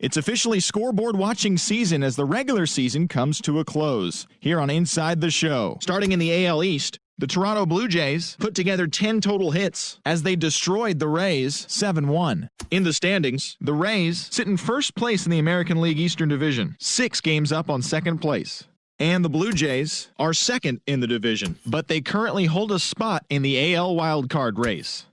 It's officially scoreboard watching season as the regular season comes to a close. Here on Inside the Show, starting in the AL East, the Toronto Blue Jays put together 10 total hits as they destroyed the Rays 7-1. In the standings, the Rays sit in first place in the American League Eastern Division, 6 games up on second place. And the Blue Jays are second in the division, but they currently hold a spot in the AL wildcard race.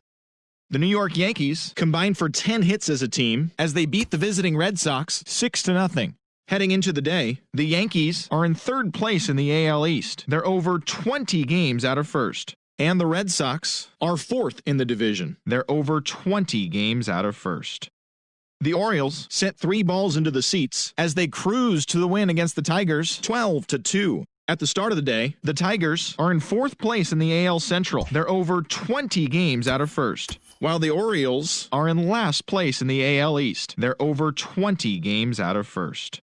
The New York Yankees combined for 10 hits as a team as they beat the visiting Red Sox 6-0. Heading into the day, the Yankees are in third place in the AL East. They're over 20 games out of first. And the Red Sox are fourth in the division. They're over 20 games out of first. The Orioles sent 3 balls into the seats as they cruised to the win against the Tigers 12-2. At the start of the day, the Tigers are in fourth place in the AL Central. They're over 20 games out of first, while the Orioles are in last place in the AL East. They're over 20 games out of first.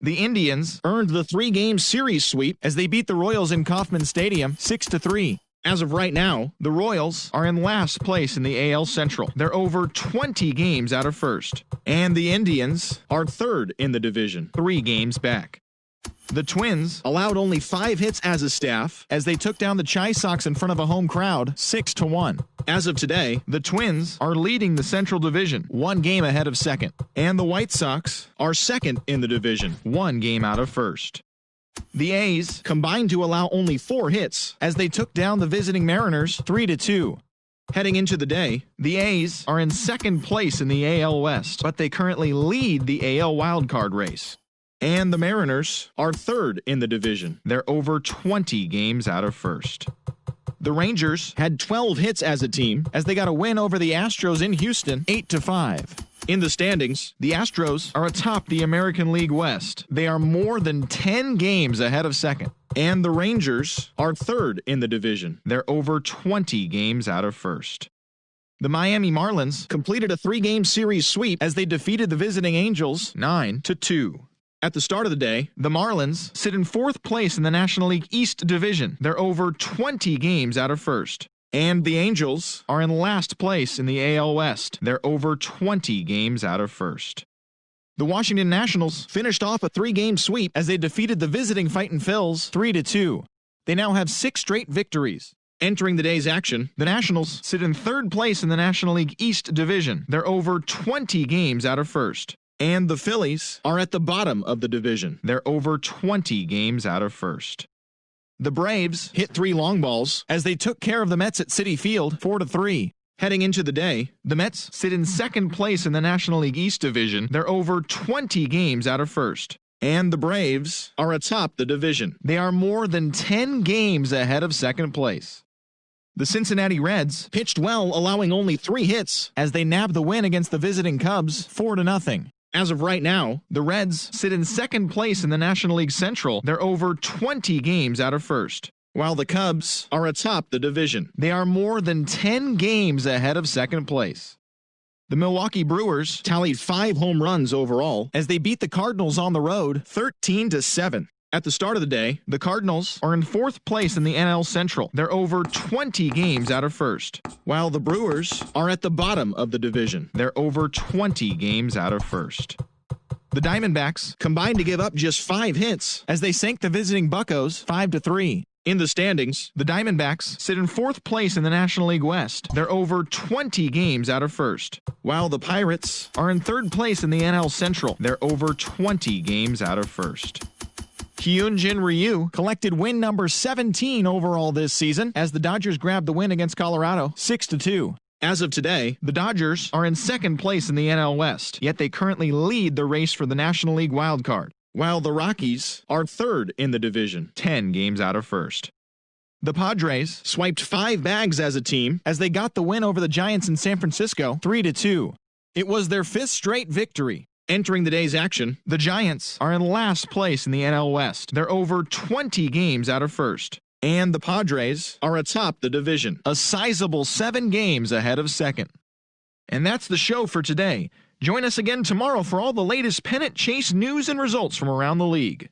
The Indians earned the 3-game series sweep as they beat the Royals in Kauffman Stadium 6-3. As of right now, the Royals are in last place in the AL Central. They're over 20 games out of first. And the Indians are third in the division, 3 games back. The Twins allowed only 5 hits as a staff as they took down the Chi Sox in front of a home crowd 6-1. As of today, the Twins are leading the Central Division, 1 game ahead of second. And the White Sox are second in the division, 1 game out of first. The A's combined to allow only 4 hits as they took down the visiting Mariners 3-2. Heading into the day, the A's are in second place in the AL West, but they currently lead the AL wildcard race. And the Mariners are third in the division. They're over 20 games out of first. The Rangers had 12 hits as a team as they got a win over the Astros in Houston 8-5. In the standings, the Astros are atop the American League West. They are more than 10 games ahead of second. And the Rangers are third in the division. They're over 20 games out of first. The Miami Marlins completed a 3-game series sweep as they defeated the visiting Angels 9-2. At the start of the day, the Marlins sit in fourth place in the National League East Division. They're over 20 games out of first. And the Angels are in last place in the AL West. They're over 20 games out of first. The Washington Nationals finished off a 3-game sweep as they defeated the visiting Fightin' Phils 3-2. They now have 6 straight victories. Entering the day's action, the Nationals sit in third place in the National League East Division. They're over 20 games out of first. And the Phillies are at the bottom of the division. They're over 20 games out of first. The Braves hit 3 long balls as they took care of the Mets at Citi Field 4-3. Heading into the day, the Mets sit in second place in the National League East Division. They're over 20 games out of first. And the Braves are atop the division. They are more than 10 games ahead of second place. The Cincinnati Reds pitched well, allowing only 3 hits as they nabbed the win against the visiting Cubs 4-0. As of right now, the Reds sit in second place in the National League Central. They're over 20 games out of first, while the Cubs are atop the division. They are more than 10 games ahead of second place. The Milwaukee Brewers tallied 5 home runs overall as they beat the Cardinals on the road 13-7. At the start of the day, the Cardinals are in fourth place in the NL Central. They're over 20 games out of first, while the Brewers are at the bottom of the division. They're over 20 games out of first. The Diamondbacks combined to give up just 5 hits as they sank the visiting Buccos 5-3. In the standings, the Diamondbacks sit in fourth place in the National League West. They're over 20 games out of first, while the Pirates are in third place in the NL Central. They're over 20 games out of first. Hyunjin Ryu collected win number 17 overall this season as the Dodgers grabbed the win against Colorado 6-2. As of today, the Dodgers are in second place in the NL West, yet they currently lead the race for the National League wildcard, while the Rockies are third in the division, 10 games out of first. The Padres swiped 5 bags as a team as they got the win over the Giants in San Francisco 3-2. It was their 5th straight victory. Entering the day's action, the Giants are in last place in the NL West. They're over 20 games out of first. And the Padres are atop the division, a sizable 7 games ahead of second. And that's the show for today. Join us again tomorrow for all the latest pennant chase news and results from around the league.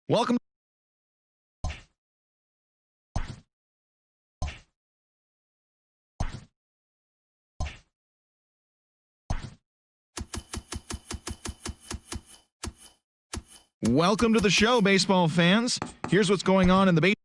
Welcome. Welcome to the show, baseball fans. Here's what's going on in the baseball.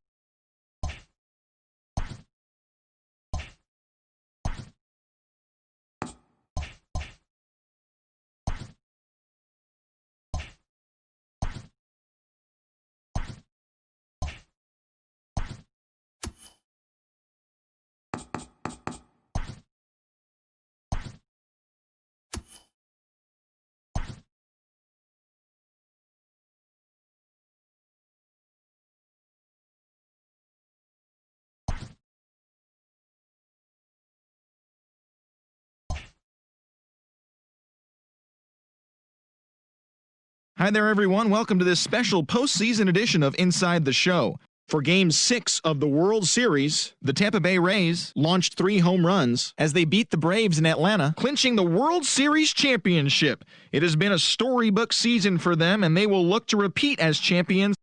Hi there, everyone. Welcome to this special postseason edition of Inside the Show. For Game 6 of the World Series, the Tampa Bay Rays launched 3 home runs as they beat the Braves in Atlanta, clinching the World Series championship. It has been a storybook season for them, and they will look to repeat as champions.